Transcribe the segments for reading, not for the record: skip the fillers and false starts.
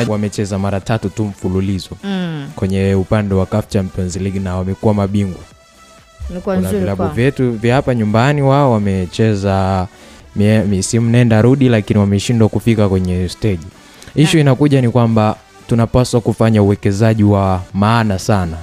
wamecheza mara 3 tu mfululizo kwenye upande wa CAF Champions League na wamekuwa mabingwa. Kuna vilabu vyetu vya hapa nyumbani wao wamecheza misimu nenda rudi, lakini wameshindwa kufika kwenye stage. Issue inakuja ni kwamba tunapaswa kufanya uwekezaji wa maana sana,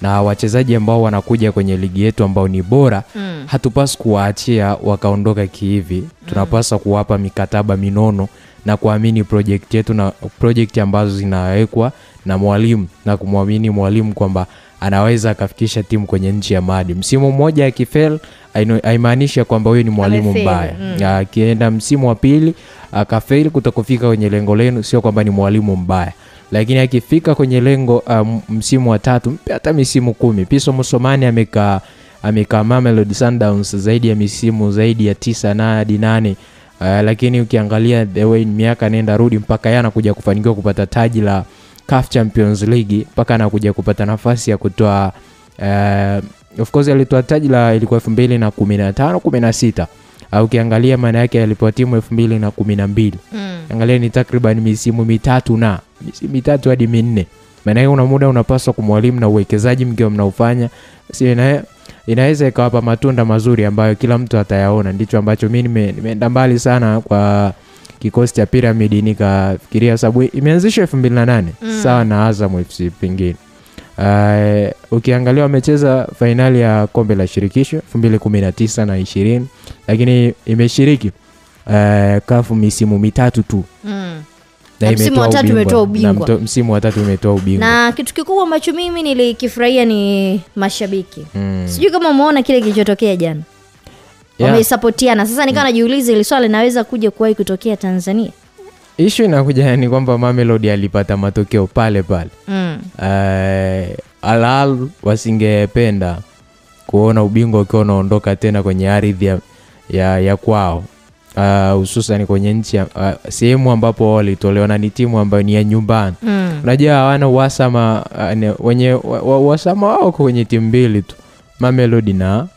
na wachezaji ambao wanakuja kwenye ligi yetu ambao ni bora hatupaswi kuwaachia wakaondoka kihivi. Tunapaswa kuwapa mikataba minono na kuamini project yetu na project ambazo zinawekwa na mwalimu, na kumwamini mwalimu kwamba anaweza akafikisha timu kwenye nchi ya maadi. Msimu mmoja akifail haimaanishi kwamba huyo ni mwalimu mbaya. Akienda msimu wa pili akafail kutokufika kwenye lengo lenu, sio kwamba ni mwalimu mbaya. Lakini akifika kwenye lengo msimu wa 3, hata misimu 10. Piso Musomani amekaa Mamelodi Sundowns zaidi ya misimu zaidi ya 9 na hadi 8. Lakini ukiangalia the way miaka nenda rudi mpaka yana kuja kufanikiwa kupata taji la CAF Champions League, mpaka anakuja kupata nafasi ya kutoa of course alitoa taji la ilikuwa 2015-16. Ukiangalia maana yake alipewa timu 2012. Angalia ni takriban misimu 3 hadi 4. Maana hiyo una muda unapaswa kumwalimu na uwekezaji mkio mnaufanya inaweza ikawapa matunda mazuri ambayo kila mtu atayaona. Ndicho ambacho mimi nimeenda mbali sana kwa kikosi cha Pyramid, nikafikiria sababu imeanzishwa 2008 sawa na Azam FC pengine. Ukiangalia wamecheza finali ya kombe la shirikisho 2019 na 20, lakini imeshiriki CAF misimu 3 tu. Na msimu wa 3 umetoa ubingwa. Msimu wa 3 umetoa ubingwa. Na kitu kikubwa ambacho mimi nilikifurahia ni mashabiki. Sijui kama umeona kile kilichotokea jana. Wamesupportiana. Sasa nikawa najiuliza ile swali linaweza kuja kuwahi kutokea Tanzania. Issue inakuja ni kwamba Mamelodi alipata matokeo pale. Al wasingependa kuona ubingwa ukiwa unaondoka tena kwenye ardhi ya kwao. Hususan kwenye nchi sehemu ambapo walitolewa na ni timu ambayo ni ya nyumbani. Unajua hawana uhasama, wenye uhasama wao kwenye timu mbili tu, Mamelodi na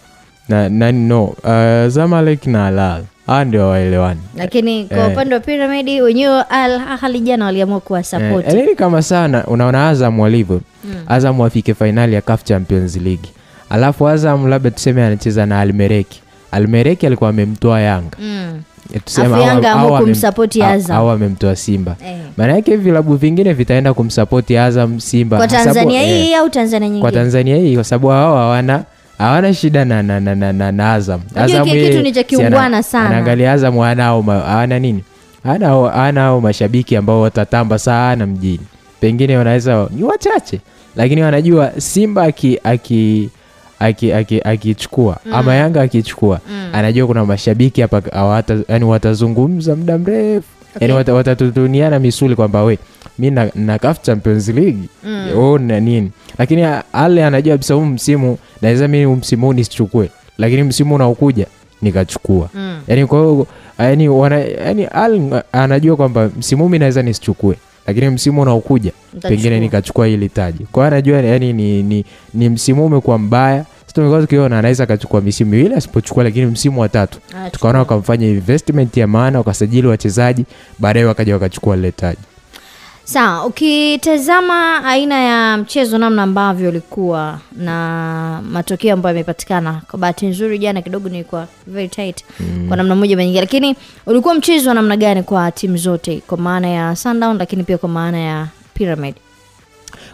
Zamalek na Al ndio waelewani. Lakini kwa upande wa Pyramid wenyewe Al Ahly jana waliamua kuwa support. Ni kama sana unaona Azam walivyo. Azam wafike finali ya CAF Champions League. Alafu Azam labda tuseme anacheza na Almereki alikuwa amemtoa Yanga. Tuseme Yanga ambao kumsupport Azam. Au amemtoa Simba. Maana yake vilabu vingine vitaenda kumsupport Azam, Simba. Kwa Tanzania hii au Tanzania nyingine? Kwa Tanzania hii kwa sababu hao hawana shida na Azam. Azam kitu ni cha kiungwana sana. Anaangalia Azam hawana nini? Hana mashabiki ambao watatamba sana mjini. Pengine wanaweza ni wachache, lakini wanajua Simba akichukua ama Yanga akichukua, anajua kuna mashabiki hapa yani watazungumza muda mrefu. Yani watatutuniana misuli kwamba mimi na CAF Champions League na nini. Lakini Ale anajua bisa msimu naweza mimi msimu nisichukue, lakini msimu unaokuja nikachukua. Yani kwa hiyo yani Ale anajua kwamba msimu mimi naweza nisichukue, lakini msimu unaokuja pengine nikachukua ile taji. Kwa hiyo anajua yani ni msimu umekuwa mbaya. Sasa tukiona anaweza akachukua misimu ile asipochukua, lakini msimu wa 3 tukaona wakamfanya investment ya maana, wakasajili wachezaji, baadaye wakaja wakachukua ile taji. Sawa, ukitazama aina ya mchezo namna ambavyo ulikuwa na matokeo ambayo yamepatikana, kwa bahati nzuri jana kidogo nilikuwa very tight kwa namna moja nyingine, lakini ulikuwa mchezo wa namna gani kwa timu zote, kwa maana ya Sundown lakini pia kwa maana ya Pyramid?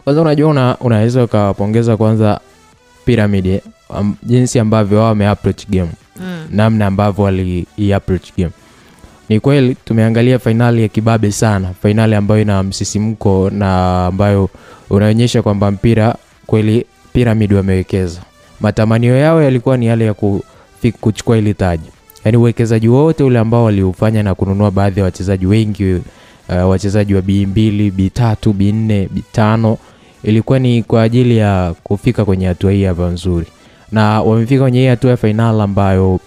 Kwanza unajua unaweza ukapongeza kwanza Pyramid jinsi ambavyo wao wameapproach game. Namna ambavyo wali-approach game. Ni kweli tumeangalia finali ya kibabe sana, finali ambayo ina msisimko na ambayo unaonyesha kwamba mpira kweli Pyramid wamewekeza. Matamanio yao yalikuwa ni yale ya kuchukua ile taji. Yaani uwekezaji wote ule ambao waliufanya na kununua baadhi ya wachezaji wengi, wachezaji wa B2, B3, B4, B5, ilikuwa ni kwa ajili ya kufika kwenye hatua hii hapa nzuri. Na wamefika kwenye hatua ya final ambayo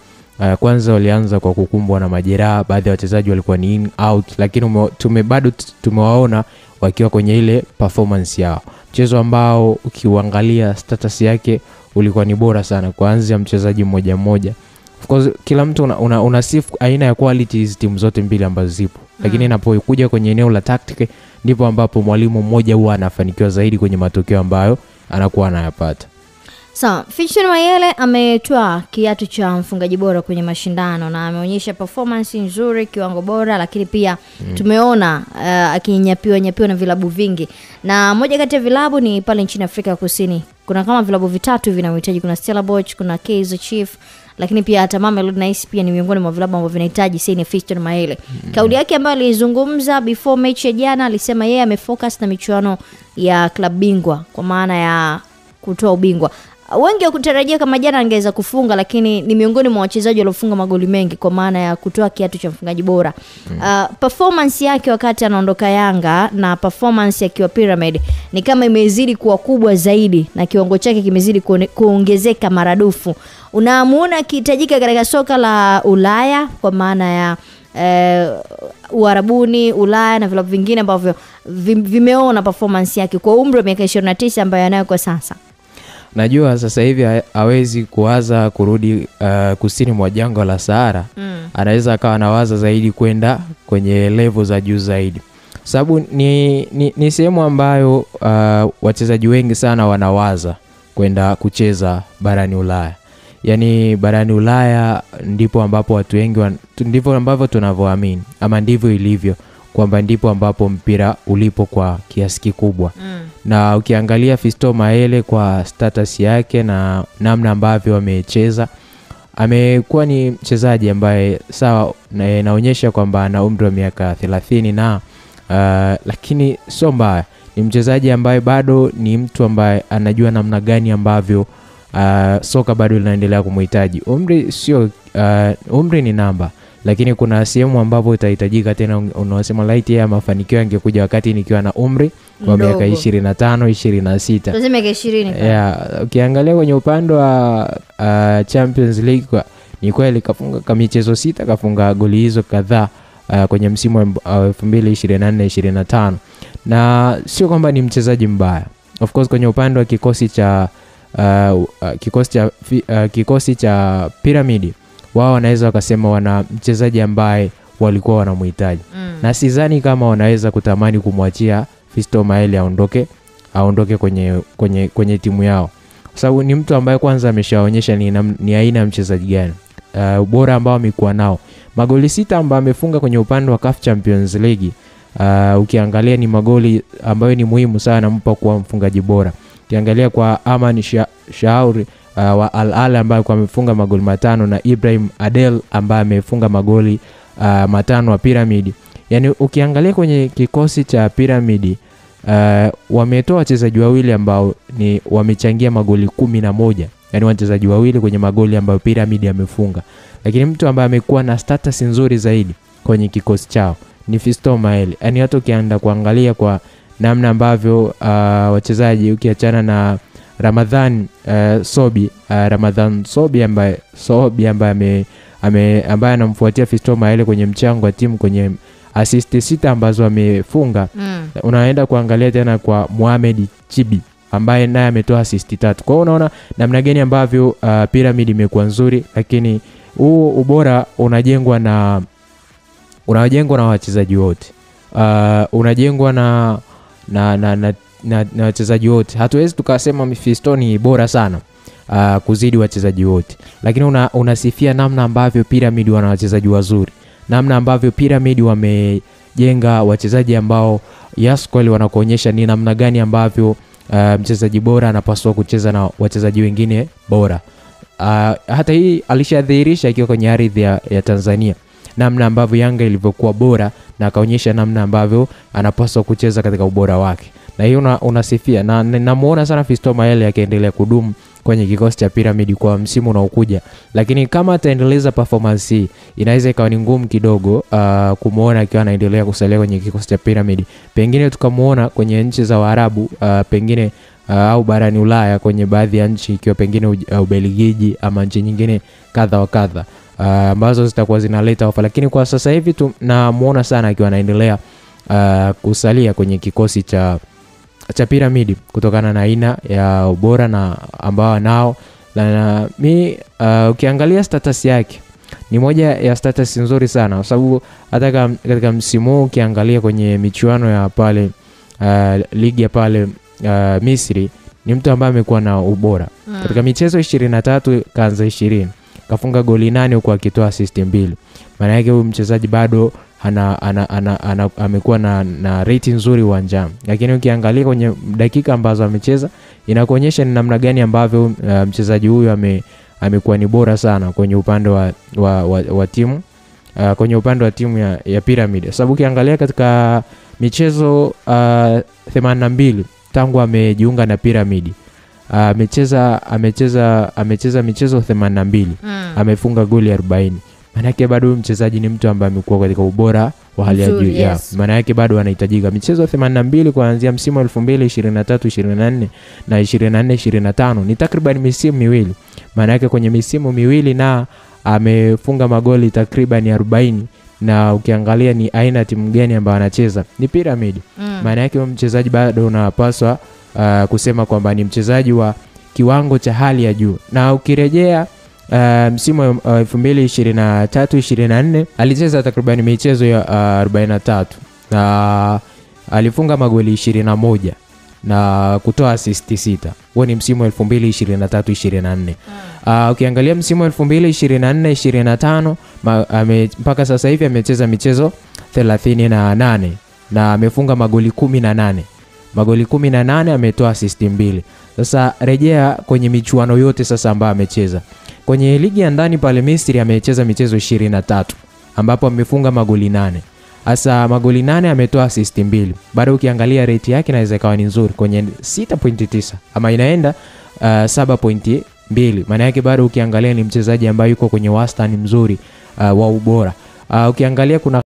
kwanza walianza kwa kukumbwa na majeraha, baadhi ya wachezaji walikuwa ni in out, lakini bado tumewaona wakiwa kwenye ile performance yao. Mchezo ambao ukiangalia status yake ulikuwa ni bora sana, kuanzia mchezaji mmoja mmoja. Of course kila mtu unasifu aina ya qualities timu zote mbili ambazo zipo. Lakini inapokuja kwenye eneo la tactic ndipo ambapo mwalimu mmoja huwa anafanikiwa zaidi kwenye matokeo ambayo anakuwa anayapata. So, Fiston Mayele ametoa kiatu cha mfungaji bora kwenye mashindano na ameonyesha performance nzuri, kiwango bora, lakini pia tumeona akinyapiwa na vilabu vingi. Na moja kati ya vilabu ni pale nchini Afrika Kusini. Kuna kama vilabu vitatu vinahitaji, kuna Stellenbosch, kuna Kaizer Chiefs, lakini pia hata Mamelodi Nice pia ni miongoni mwa vilabu ambavyo vinahitaji sasa Fiston Mayele. Kauli yake ambayo alizungumza before mechi ya jana, alisema yeye amefocus na michuano ya klabu bingwa kwa maana ya kutoa ubingwa. Wengi wakutarajia kama jana angeweza kufunga, lakini ni miongoni mwa wachezaji waliofunga magoli mengi kwa maana ya kutoa kiatu cha mfungaji bora. Performance yake wakati anaondoka Yanga na performance akiwa Pyramid ni kama imezidi kuwa kubwa zaidi na kiwango chake kimezidi kuongezeka maradufu. Unamuona akihitajika katika soka la Ulaya kwa maana ya Uarabuni, Ulaya na vilabu vingine ambavyo vimeona performance yake kwa umri wa miaka 29 ambayo anayo kwa sasa. Najua sasa hivi hawezi kuwaza kurudi kusini mwa jangwa la Sahara. Anaweza akawa anawaza zaidi kwenda kwenye level za juu zaidi. Sababu ni sehemu ambayo wachezaji wengi sana wanawaza kwenda kucheza barani Ulaya. Yaani barani Ulaya ndipo ambapo watu wengi ndivyo ambavyo tunavyoamini, ama ndivyo ilivyo, kwamba ndipo ambapo mpira ulipo kwa kiasi kikubwa. Na ukiangalia Fiston Mayele kwa status yake na namna ambavyo amecheza, amekuwa ni mchezaji ambaye sawa naonyesha kwamba ana umri wa miaka 30 na lakini sio mbaya. Ni mchezaji ambaye bado ni mtu ambaye anajua namna gani ambavyo soka bado linaendelea kumhitaji. Umri ni namba, lakini kuna sehemu ambapo itahitajika tena. Unasema light ya mafanikio yangekuja wakati nikiwa na umri wa miaka 25 26. Tuseme miaka 20. Yeah, ukiangalia kwenye upande wa Champions League ni kweli kafunga michezo 6, kafunga goli hizo kadhaa kwenye msimu wa 2024-25. Na sio kwamba ni mchezaji mbaya. Of course kwenye upande wa kikosi cha Pyramid, wao wanaweza wakasema wana mchezaji ambaye walikuwa wanamhitaji. Na sidhani kama wanaweza kutamani kumwachia Fiston Mayele aondoke kwenye timu yao. Kwa sababu ni mtu ambaye kwanza ameshaonyesha ni aina ya mchezaji gani. Ubora ambao amekuwa nao. Magoli 6 ambayo amefunga kwenye upande wa CAF Champions League, ukiangalia ni magoli ambayo ni muhimu sana mpa kuwa mfungaji bora. Ukiangalia kwa Aman Shauri wa Al Ahly ambaye kwa amefunga magoli 5 na Ibrahim Adel ambaye amefunga magoli 5 wa Pyramid. Yaani ukiangalia kwenye kikosi cha Pyramid, wametoa wachezaji wawili ambao ni wamechangia magoli 11. Yaani wachezaji wawili kwenye magoli ambayo Pyramid amefunga. Lakini mtu ambaye amekuwa na status nzuri zaidi kwenye kikosi chao ni Fiston Mayele. Yaani hata ukienda kuangalia kwa namna ambavyo wachezaji, ukiachana na Ramadhan Sobi ambaye anamfuatia Fiston Mayele kwenye mchango wa timu kwenye assist 6 ambazo amefunga. Unaenda kuangalia tena kwa Mohamed Chibi ambaye naye ametoa assist 3. Kwa hiyo unaona namna gani ambavyo Pyramid imekuwa nzuri, lakini huu ubora unajengwa na wachezaji wote. Unajengwa na wachezaji wote. Hatuwezi tukasema Fiston ni bora sana kuzidi wachezaji wote, lakini unasifia namna ambavyo Pyramid wana wachezaji wazuri, namna ambavyo Pyramid wamejenga wachezaji ambao kweli wanakuonyesha ni namna gani ambavyo mchezaji bora anapaswa kucheza na wachezaji wengine bora. Hata hii alishadhihirisha akiwa kwenye ardhi ya Tanzania, namna ambavyo Yanga ilivyokuwa bora na akaonyesha namna ambavyo anapaswa kucheza katika ubora wake. Na hiyo unasifia, na namuona sana Fiston Mayele akiendelea kudumu kwenye kikosi cha Pyramid kwa msimu unaokuja. Lakini kama ataendeleza performance hii, inaweza ikawa ni ngumu kidogo kumuona akiwa anaendelea kusalia kwenye kikosi cha Pyramid. Pengine tukamuona kwenye nchi za Waarabu, pengine au barani Ulaya kwenye baadhi ya nchi, ikiwa pengine Ubelgiji ama nchi nyingine kadha wa kadha ambazo zitakuwa zinaleta ofa. Lakini kwa sasa hivi tunamuona sana akiwa anaendelea kusalia kwenye kikosi cha Pyramid kutokana na aina ya ubora na ambao nao. Na ukiangalia status yake ni moja ya status nzuri sana, kwa sababu hata katika msimu ukiangalia kwenye michuano ya pale ligi ya pale Misri, ni mtu ambaye amekuwa na ubora. Katika michezo 23 kaanza 20, kafunga goli 8 huko akitoa assist 2. Maana yake huyu mchezaji bado amekuwa na rating nzuri uwanjani. Lakini ukiangalia kwenye dakika ambazo amecheza, inakuonyesha ni namna gani ambavyo mchezaji huyu amekuwa ni bora sana kwenye upande wa timu, kwenye upande wa timu ya Pyramid. Sababu ukiangalia katika michezo 82 tangu amejiunga na Pyramid, amecheza michezo 82, amefunga goli 40. Maana yake bado mchezaji ni mtu ambaye amekuwa katika ubora wa hali ya juu. Yes. Maana yake bado anahitajika. Michezo 82 kuanzia msimu 2023-24 na 24-25 ni takriban misimu miwili. Maana yake kwenye misimu miwili na amefunga magoli takriban 40, na ukiangalia ni aina timu gani ambayo anacheza ni Pyramid. Maana yake mchezaji bado unapaswa kusema kwamba ni mchezaji wa kiwango cha hali ya juu. Na ukirejea msimu 2023-24 alicheza takriban michezo ya 43 na alifunga magoli 21 na kutoa assist 6. Huo ni msimu 2023-24. Ukiangalia msimu 2024-25 mpaka sasa hivi amecheza michezo 38 na amefunga magoli 18. Magoli 18, ametoa assist 2. Sasa rejea kwenye michuano yote sasa ambayo amecheza. Kwenye ligi ya ndani pale Misri amecheza michezo 23 ambapo amefunga magoli 8. Hasa magoli 8, ametoa assist 2. Bado ukiangalia rate yake inaweza ikawa ni nzuri kwenye 6.9 ama inaenda 7.2. Maana yake bado ukiangalia ni mchezaji ambaye yuko kwenye wastani mzuri wa ubora. Ukiangalia kuna